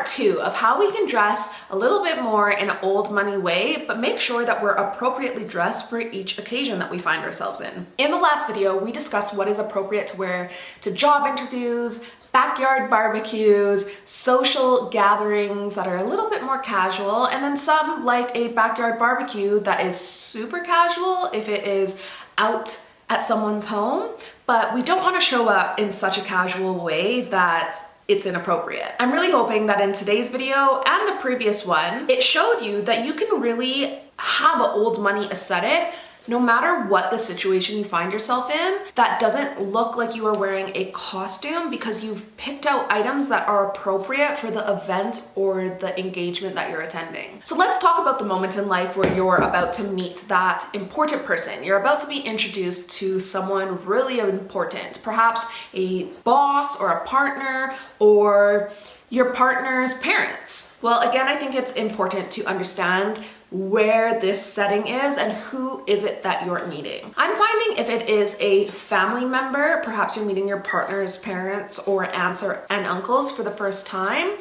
part 2 of how we can dress a little bit more in an old money way, but make sure that we're appropriately dressed for each occasion that we find ourselves in. In the last video, we discussed what is appropriate to wear to job interviews, backyard barbecues, social gatherings that are a little bit more casual, and then some like a backyard barbecue that is super casual if it is out at someone's home, but we don't want to show up in such a casual way that it's inappropriate. I'm really hoping that in today's video and the previous one, it showed you that you can really have an old money aesthetic no matter what the situation you find yourself in, that doesn't look like you are wearing a costume because you've picked out items that are appropriate for the event or the engagement that you're attending. So let's talk about the moment in life where you're about to meet that important person. You're about to be introduced to someone really important, perhaps a boss or a partner or your partner's parents. Well, again, I think it's important to understand where this setting is and who is it that you're meeting. I'm finding if it is a family member, perhaps you're meeting your partner's parents or aunts and uncles for the first time,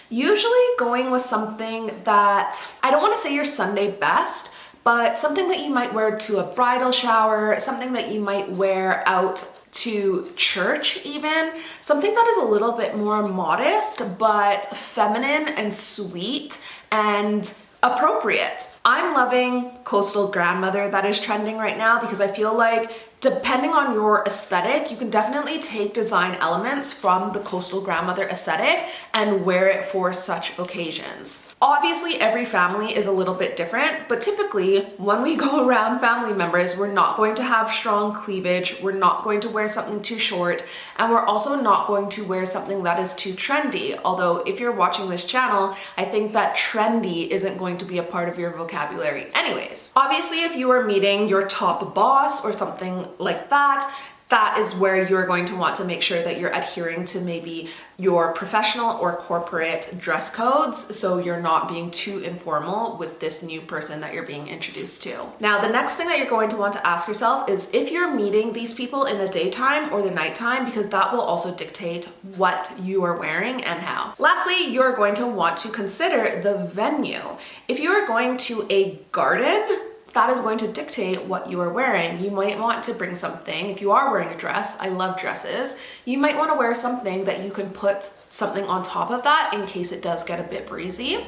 usually going with something that, I don't want to say your Sunday best, but something that you might wear to a bridal shower, something that you might wear out to church even, something that is a little bit more modest but feminine and sweet and appropriate. I'm loving coastal grandmother that is trending right now because I feel like depending on your aesthetic, you can definitely take design elements from the coastal grandmother aesthetic and wear it for such occasions. Obviously, every family is a little bit different, but typically when we go around family members, we're not going to have strong cleavage, we're not going to wear something too short, and we're also not going to wear something that is too trendy. Although if you're watching this channel, I think that trendy isn't going to be a part of your vocabulary anyways. Obviously, if you are meeting your top boss or something like that, that is where you're going to want to make sure that you're adhering to maybe your professional or corporate dress codes so you're not being too informal with this new person that you're being introduced to. Now, the next thing that you're going to want to ask yourself is if you're meeting these people in the daytime or the nighttime, because that will also dictate what you are wearing and how. Lastly, you're going to want to consider the venue. If you are going to a garden, that is going to dictate what you are wearing. You might want to bring something, if you are wearing a dress, I love dresses, you might want to wear something that you can put something on top of that in case it does get a bit breezy.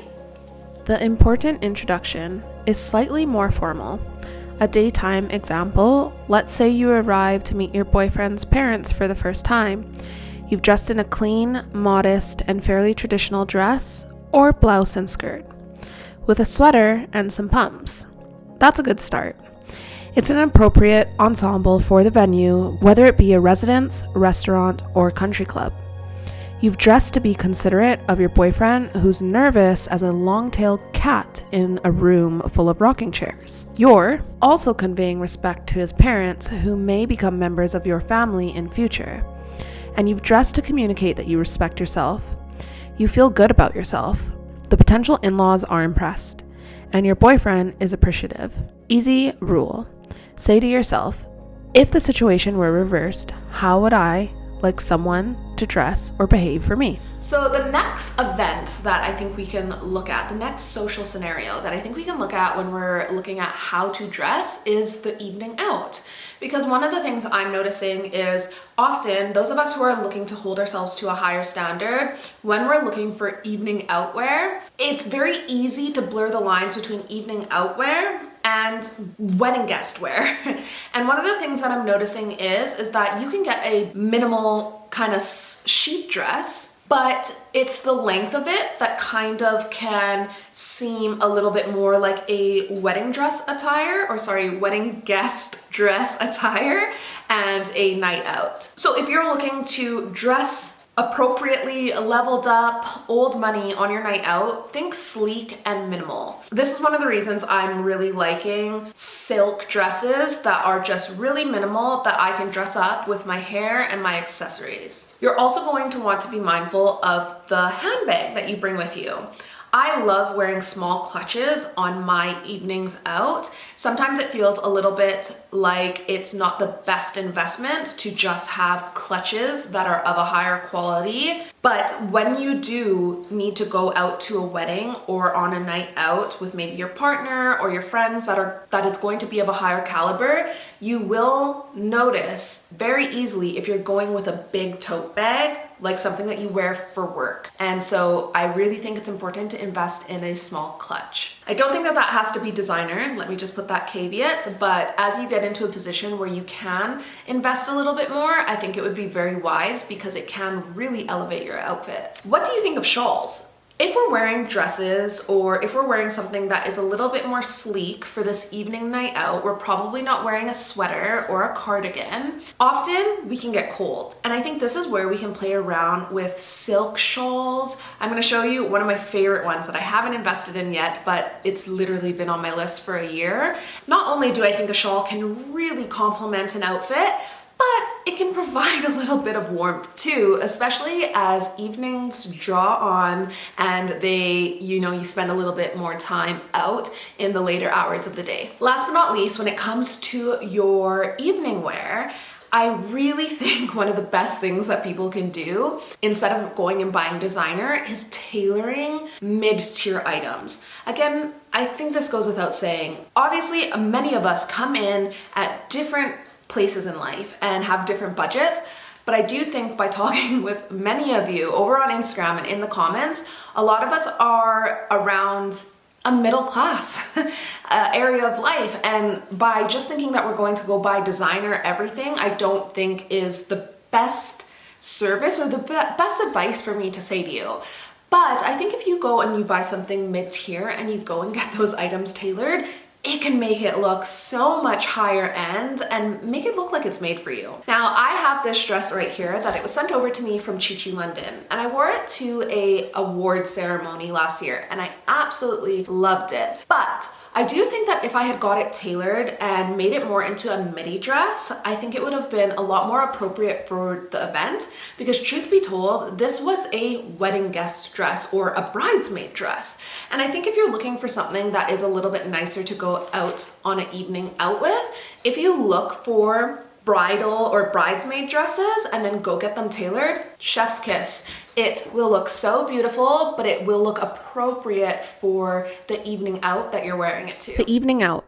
The important introduction is slightly more formal. A daytime example, let's say you arrive to meet your boyfriend's parents for the first time. You've dressed in a clean, modest, and fairly traditional dress or blouse and skirt, with a sweater and some pumps. That's a good start. It's an appropriate ensemble for the venue, whether it be a residence, restaurant, or country club. You've dressed to be considerate of your boyfriend who's nervous as a long-tailed cat in a room full of rocking chairs. You're also conveying respect to his parents who may become members of your family in future. And you've dressed to communicate that you respect yourself. You feel good about yourself. The potential in-laws are impressed. And your boyfriend is appreciative. Easy rule. Say to yourself, if the situation were reversed, how would I like someone to dress or behave for me? So the next event that I think we can look at, the next social scenario that I think we can look at when we're looking at how to dress is the evening out. Because one of the things I'm noticing is often those of us who are looking to hold ourselves to a higher standard, when we're looking for evening outwear, it's very easy to blur the lines between evening outwear and wedding guest wear. And one of the things that I'm noticing is that you can get a minimal kind of sheet dress, but it's the length of it that kind of can seem a little bit more like a wedding guest dress attire and a night out. So if you're looking to dress appropriately leveled up, old money on your night out, think sleek and minimal. This is one of the reasons I'm really liking silk dresses that are just really minimal that I can dress up with my hair and my accessories. You're also going to want to be mindful of the handbag that you bring with you. I love wearing small clutches on my evenings out. Sometimes it feels a little bit like it's not the best investment to just have clutches that are of a higher quality. But when you do need to go out to a wedding or on a night out with maybe your partner or your friends that is going to be of a higher caliber, you will notice very easily if you're going with a big tote bag, like something that you wear for work. And so I really think it's important to invest in a small clutch. I don't think that that has to be designer, let me just put that caveat, but as you get into a position where you can invest a little bit more, I think it would be very wise because it can really elevate your outfit. What do you think of shawls? If we're wearing dresses or if we're wearing something that is a little bit more sleek for this evening night out, we're probably not wearing a sweater or a cardigan. Often we can get cold, and I think this is where we can play around with silk shawls. I'm going to show you one of my favorite ones that I haven't invested in yet, but it's literally been on my list for a year. Not only do I think a shawl can really complement an outfit, but it can provide a little bit of warmth too, especially as evenings draw on and you spend a little bit more time out in the later hours of the day. Last but not least, when it comes to your evening wear, I really think one of the best things that people can do instead of going and buying designer is tailoring mid-tier items. Again, I think this goes without saying. Obviously, many of us come in at different places in life and have different budgets, but I do think by talking with many of you over on Instagram and in the comments, a lot of us are around a middle class area of life, and by just thinking that we're going to go buy designer everything, I don't think is the best service or the best advice for me to say to you. But I think if you go and you buy something mid-tier and you go and get those items tailored, it can make it look so much higher end and make it look like it's made for you. Now, I have this dress right here that it was sent over to me from Chi Chi London, and I wore it to a award ceremony last year and I absolutely loved it. But I do think that if I had got it tailored and made it more into a midi dress, I think it would have been a lot more appropriate for the event, because truth be told, this was a wedding guest dress or a bridesmaid dress. And I think if you're looking for something that is a little bit nicer to go out on an evening out with, if you look for bridal or bridesmaid dresses and then go get them tailored, chef's kiss. It will look so beautiful, but it will look appropriate for the evening out that you're wearing it to. The evening out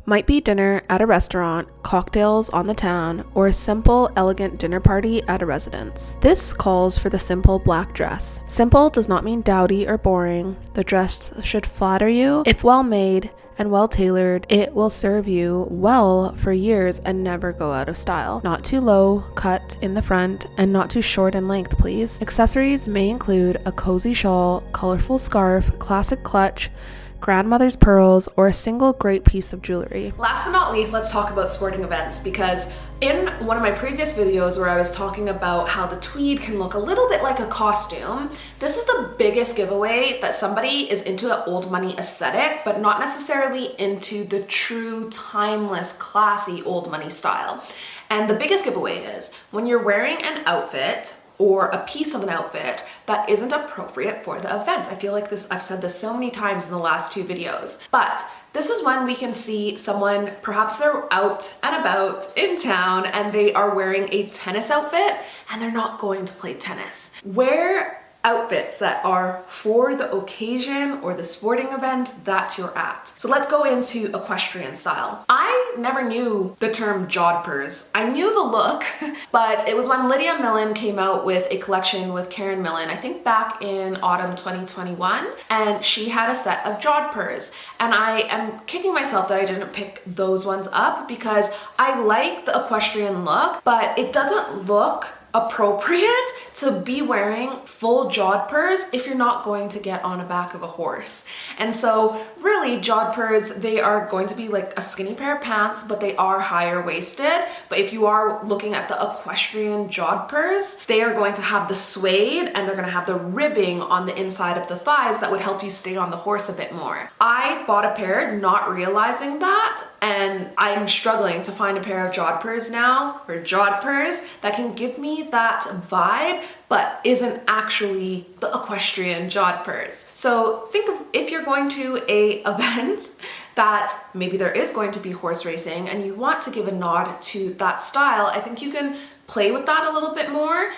might be dinner at a restaurant, cocktails on the town, or a simple, elegant dinner party at a residence. This calls for the simple black dress. Simple does not mean dowdy or boring. The dress should flatter you. If well made and well tailored, it will serve you well for years and never go out of style. Not too low cut in the front and not too short in length, please. Accessories may include a cozy shawl, colorful scarf, classic clutch, grandmother's pearls, or a single great piece of jewelry. Last but not least, let's talk about sporting events, because in one of my previous videos where I was talking about how the tweed can look a little bit like a costume, this is the biggest giveaway that somebody is into an old money aesthetic, but not necessarily into the true timeless, classy old money style. And the biggest giveaway is when you're wearing an outfit or a piece of an outfit that isn't appropriate for the event. I feel like I've said this so many times in the last two videos, but this is when we can see someone, perhaps they're out and about in town and they are wearing a tennis outfit and they're not going to play tennis. Wear outfits that are for the occasion or the sporting event that you're at. So let's go into equestrian style. I never knew the term jodhpurs. I knew the look, but it was when Lydia Millen came out with a collection with Karen Millen, I think back in autumn 2021, and she had a set of jodhpurs. And I am kicking myself that I didn't pick those ones up because I like the equestrian look, but it doesn't look appropriate to be wearing full jodhpurs if you're not going to get on the back of a horse. And so really jodhpurs, they are going to be like a skinny pair of pants, but they are higher waisted. But if you are looking at the equestrian jodhpurs, they are going to have the suede and they're going to have the ribbing on the inside of the thighs that would help you stay on the horse a bit more. I bought a pair not realizing that, and I'm struggling to find a pair of jodhpurs now, or jodhpurs, that can give me me that vibe, but isn't actually the equestrian jodhpurs. So think of if you're going to a event that maybe there is going to be horse racing and you want to give a nod to that style, I think you can play with that a little bit more.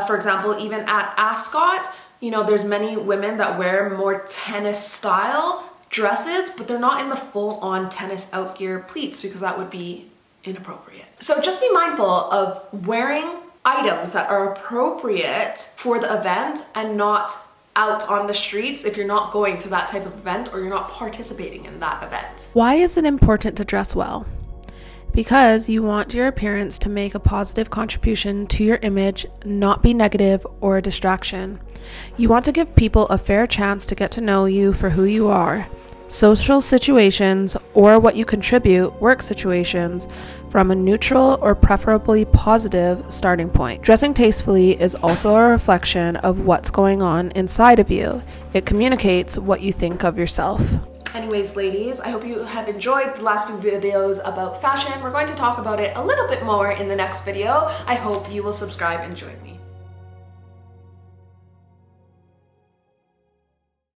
For example, even at Ascot, there's many women that wear more tennis style dresses, but they're not in the full-on tennis outgear pleats because that would be inappropriate. So just be mindful of wearing items that are appropriate for the event and not out on the streets if you're not going to that type of event or you're not participating in that event. Why is it important to dress well? Because you want your appearance to make a positive contribution to your image, not be negative or a distraction. You want to give people a fair chance to get to know you for who you are. Social situations or what you contribute, work situations, from a neutral or preferably positive starting point. Dressing tastefully is also a reflection of what's going on inside of you. It communicates what you think of yourself. Anyways, ladies, I hope you have enjoyed the last few videos about fashion. We're going to talk about it a little bit more in the next video. I hope you will subscribe and join me.